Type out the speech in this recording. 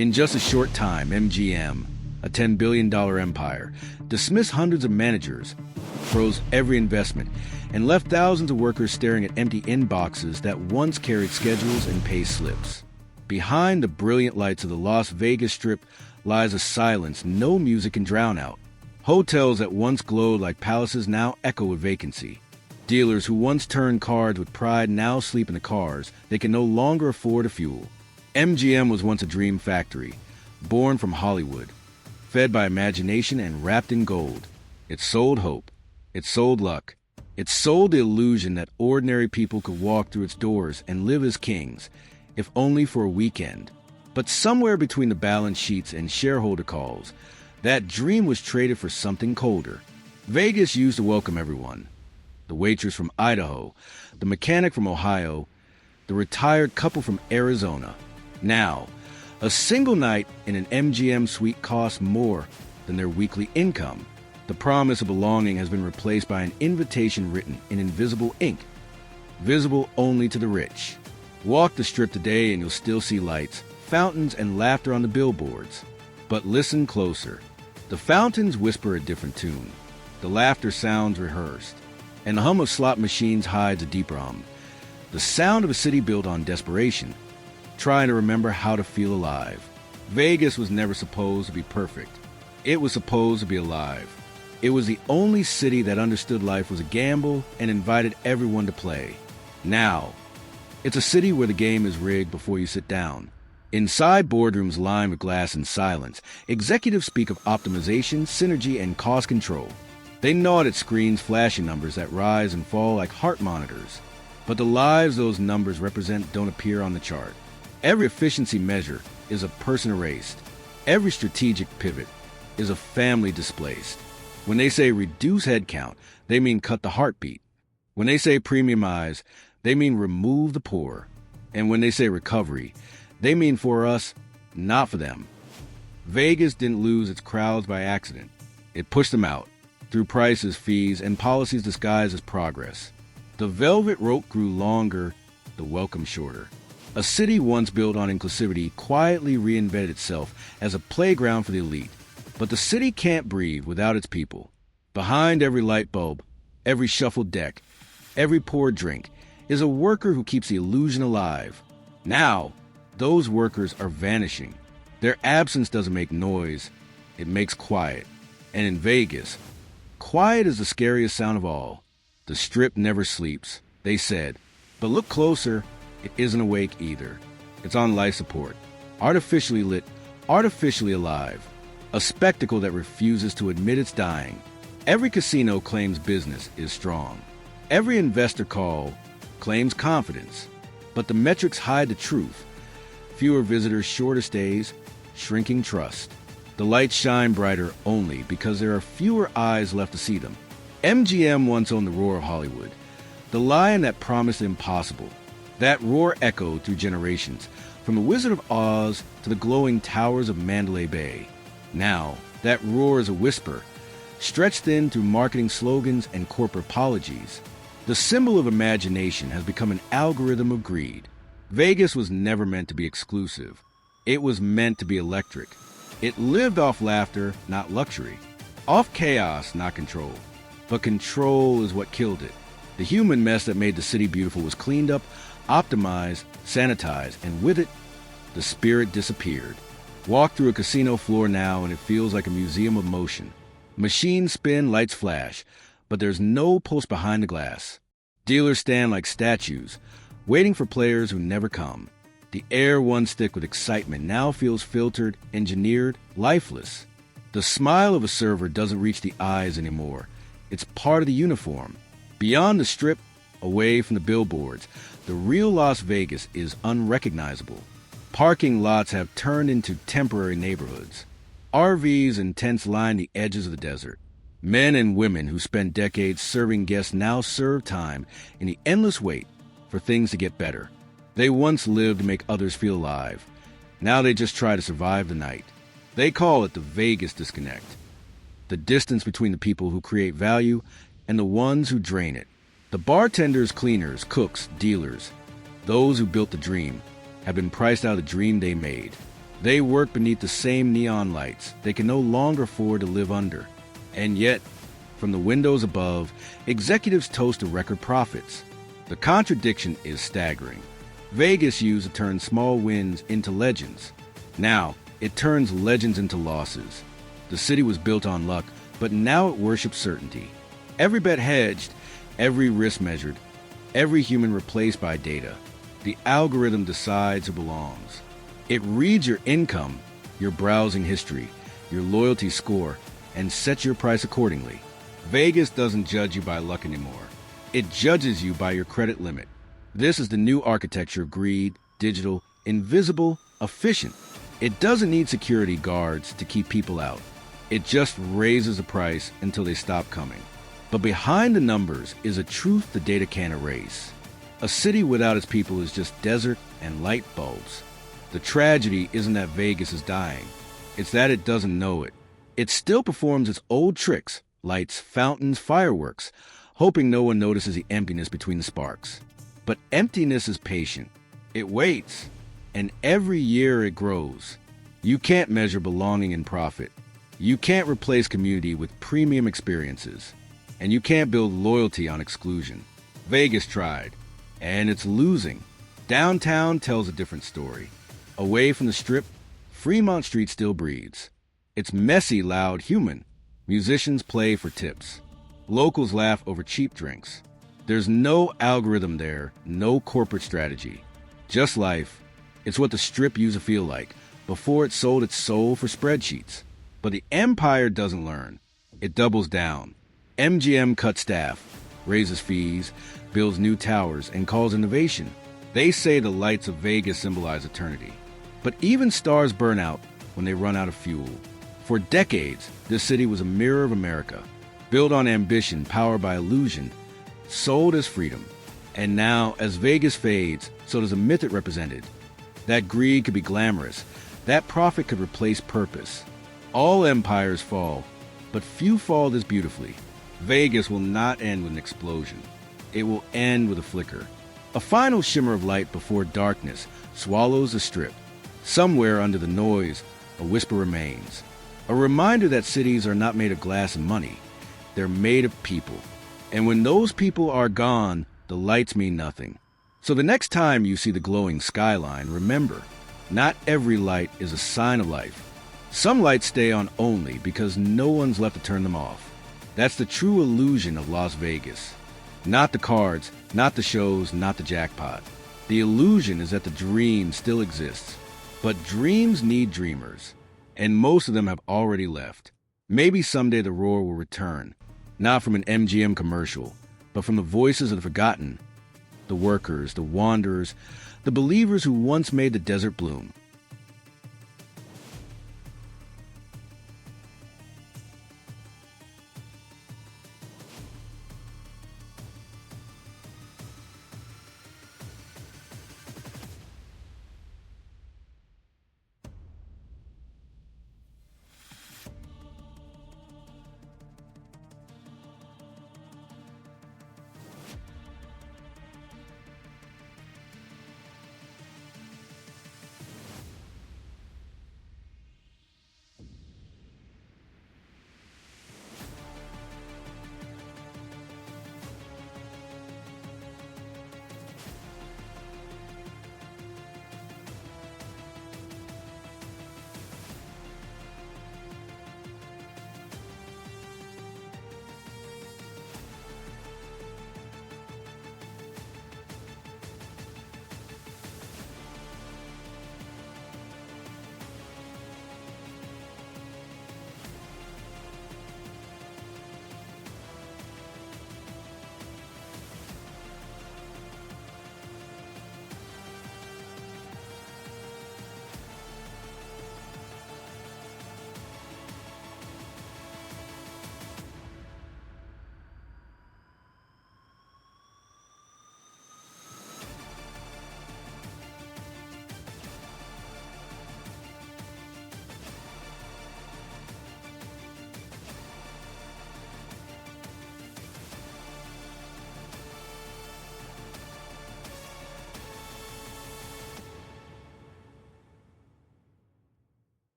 In just a short time, MGM, a $10 billion empire, dismissed hundreds of managers, froze every investment, and left thousands of workers staring at empty inboxes that once carried schedules and pay slips. Behind the brilliant lights of the Las Vegas Strip lies a silence no music can drown out. Hotels that once glowed like palaces now echo with vacancy. Dealers who once turned cards with pride now sleep in the cars they can no longer afford to fuel. MGM was once a dream factory, born from Hollywood, fed by imagination and wrapped in gold. It sold hope. It sold luck. It sold the illusion that ordinary people could walk through its doors and live as kings, if only for a weekend. But somewhere between the balance sheets and shareholder calls, that dream was traded for something colder. Vegas used to welcome everyone. The waitress from Idaho, the mechanic from Ohio, the retired couple from Arizona. Now, a single night in an MGM suite costs more than their weekly income. The promise of belonging has been replaced by an invitation written in invisible ink, visible only to the rich. Walk the Strip today and you'll still see lights, fountains, and laughter on the billboards. But listen closer. The fountains whisper a different tune. The laughter sounds rehearsed, and the hum of slot machines hides a deeper hum. The sound of a city built on desperation, trying to remember how to feel alive. Vegas was never supposed to be perfect. It was supposed to be alive. It was the only city that understood life was a gamble and invited everyone to play. Now, it's a city where the game is rigged before you sit down. Inside boardrooms lined with glass and silence, executives speak of optimization, synergy, and cost control. They nod at screens flashing numbers that rise and fall like heart monitors. But the lives those numbers represent don't appear on the chart. Every efficiency measure is a person erased. Every strategic pivot is a family displaced. When they say reduce headcount, they mean cut the heartbeat. When they say premiumize, they mean remove the poor. And when they say recovery, they mean for us, not for them. Vegas didn't lose its crowds by accident. It pushed them out, through prices, fees, and policies disguised as progress. The velvet rope grew longer, the welcome shorter. A city once built on inclusivity quietly reinvented itself as a playground for the elite. But the city can't breathe without its people. Behind every light bulb, every shuffled deck, every poured drink, is a worker who keeps the illusion alive. Now, those workers are vanishing. Their absence doesn't make noise, it makes quiet. And in Vegas, quiet is the scariest sound of all. The Strip never sleeps, they said. But look closer, it isn't awake either. It's on life support, artificially lit, artificially alive. A spectacle that refuses to admit it's dying. Every casino claims business is strong. Every investor call claims confidence. But the metrics hide the truth. Fewer visitors, shorter stays, shrinking trust. The lights shine brighter only because there are fewer eyes left to see them. MGM once owned the roar of Hollywood, the lion that promised the impossible. That roar echoed through generations, from the Wizard of Oz to the glowing towers of Mandalay Bay. Now, that roar is a whisper, stretched thin through marketing slogans and corporate apologies. The symbol of imagination has become an algorithm of greed. Vegas was never meant to be exclusive. It was meant to be electric. It lived off laughter, not luxury. Off chaos, not control. But control is what killed it. The human mess that made the city beautiful was cleaned up, optimized, sanitized, and with it, the spirit disappeared. Walk through a casino floor now and it feels like a museum of motion. Machines spin, lights flash, but there's no pulse behind the glass. Dealers stand like statues, waiting for players who never come. The air once thick with excitement now feels filtered, engineered, lifeless. The smile of a server doesn't reach the eyes anymore. It's part of the uniform. Beyond the Strip, away from the billboards, the real Las Vegas is unrecognizable. Parking lots have turned into temporary neighborhoods. RVs and tents line the edges of the desert. Men and women who spent decades serving guests now serve time in the endless wait for things to get better. They once lived to make others feel alive. Now they just try to survive the night. They call it the Vegas disconnect. The distance between the people who create value and the ones who drain it. The bartenders, cleaners, cooks, dealers, those who built the dream, have been priced out of the dream they made. They work beneath the same neon lights they can no longer afford to live under. And yet, from the windows above, executives toast to record profits. The contradiction is staggering. Vegas used to turn small wins into legends. Now, it turns legends into losses. The city was built on luck, but now it worships certainty. Every bet hedged, every risk measured, every human replaced by data. The algorithm decides who belongs. It reads your income, your browsing history, your loyalty score, and sets your price accordingly. Vegas doesn't judge you by luck anymore. It judges you by your credit limit. This is the new architecture of greed, digital, invisible, efficient. It doesn't need security guards to keep people out. It just raises the price until they stop coming. But behind the numbers is a truth the data can't erase. A city without its people is just desert and light bulbs. The tragedy isn't that Vegas is dying. It's that it doesn't know it. It still performs its old tricks, lights, fountains, fireworks, hoping no one notices the emptiness between the sparks. But emptiness is patient. It waits, and every year it grows. You can't measure belonging in profit. You can't replace community with premium experiences. And you can't build loyalty on exclusion. Vegas tried, and it's losing. Downtown tells a different story. Away from the Strip, Fremont Street still breathes. It's messy, loud, human. Musicians play for tips. Locals laugh over cheap drinks. There's no algorithm there, no corporate strategy. Just life. It's what the Strip used to feel like before it sold its soul for spreadsheets. But the empire doesn't learn. It doubles down. MGM cuts staff, raises fees, builds new towers, and calls innovation. They say the lights of Vegas symbolize eternity. But even stars burn out when they run out of fuel. For decades, this city was a mirror of America, built on ambition, powered by illusion, sold as freedom. And now, as Vegas fades, so does the myth it represented. That greed could be glamorous. That profit could replace purpose. All empires fall, but few fall this beautifully. Vegas will not end with an explosion. It will end with a flicker. A final shimmer of light before darkness swallows the Strip. Somewhere under the noise, a whisper remains. A reminder that cities are not made of glass and money. They're made of people. And when those people are gone, the lights mean nothing. So the next time you see the glowing skyline, remember, not every light is a sign of life. Some lights stay on only because no one's left to turn them off. That's the true illusion of Las Vegas. Not the cards, not the shows, not the jackpot. The illusion is that the dream still exists. But dreams need dreamers, and most of them have already left. Maybe someday the roar will return, not from an MGM commercial, but from the voices of the forgotten, the workers, the wanderers, the believers who once made the desert bloom.